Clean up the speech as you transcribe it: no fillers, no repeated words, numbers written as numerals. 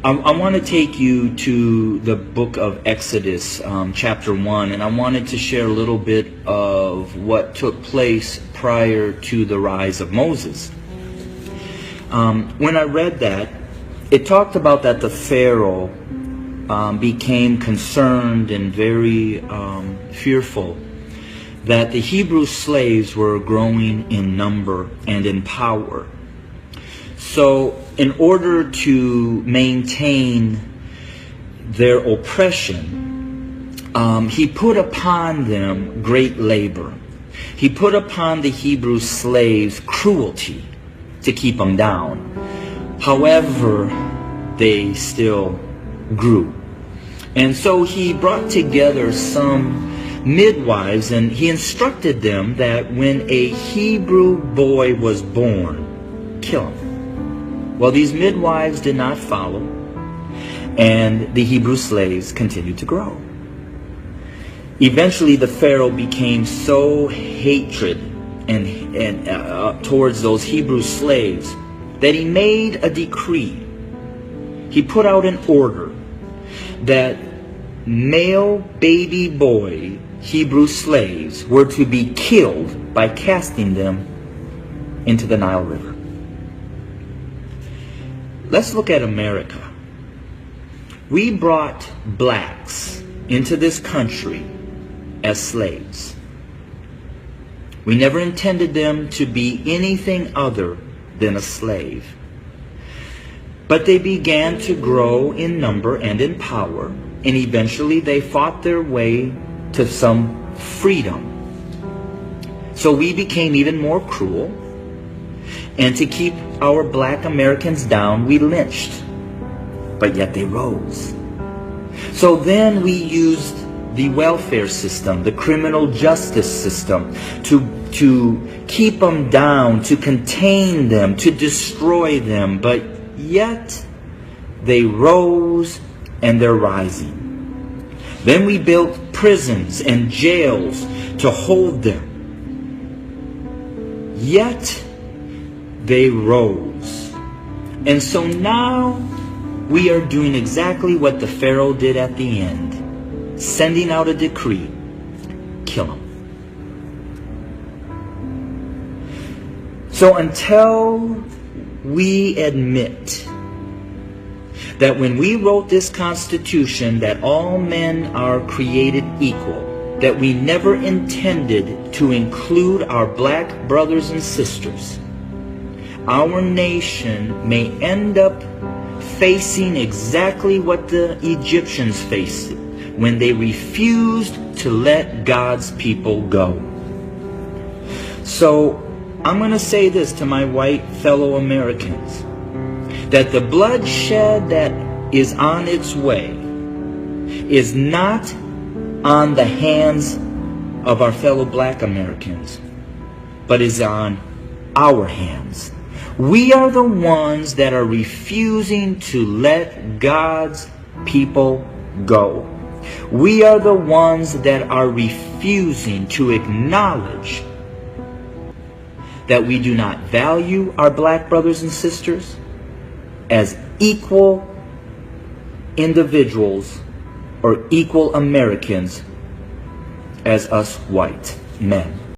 I want to take you to the book of Exodus, chapter 1, and I wanted to share a little bit of what took place prior to the rise of Moses. When I read that, it talked about that the Pharaoh became concerned and very fearful that the Hebrew slaves were growing in number and in power. So in order to maintain their oppression, he put upon them great labor. He put upon the Hebrew slaves cruelty to keep them down. However, they still grew. And so he brought together some midwives, and he instructed them that when a Hebrew boy was born, kill him. Well, these midwives did not follow, and the Hebrew slaves continued to grow. Eventually, the Pharaoh became so hatred towards those Hebrew slaves that he made a decree. He put out an order that male baby boy Hebrew slaves were to be killed by casting them into the Nile River. Let's look at America. We brought blacks into this country as slaves. We never intended them to be anything other than a slave. But they began to grow in number and in power, and eventually they fought their way to some freedom. So we became even more cruel, and to keep our black Americans down, we lynched. But yet they rose. So then we used the welfare system, the criminal justice system, to keep them down, to contain them, to destroy them. But yet they rose, and they're rising. Then we built prisons and jails to hold them. Yet they rose. And so now we are doing exactly what the Pharaoh did at the end, sending out a decree: kill them. So until we admit that when we wrote this Constitution that all men are created equal, that we never intended to include our black brothers and sisters, our nation may end up facing exactly what the Egyptians faced when they refused to let God's people go. So I'm going to say this to my white fellow Americans, that the bloodshed that is on its way is not on the hands of our fellow black Americans, but is on our hands. We are the ones that are refusing to let God's people go. We are the ones that are refusing to acknowledge that we do not value our black brothers and sisters as equal individuals or equal Americans as us white men.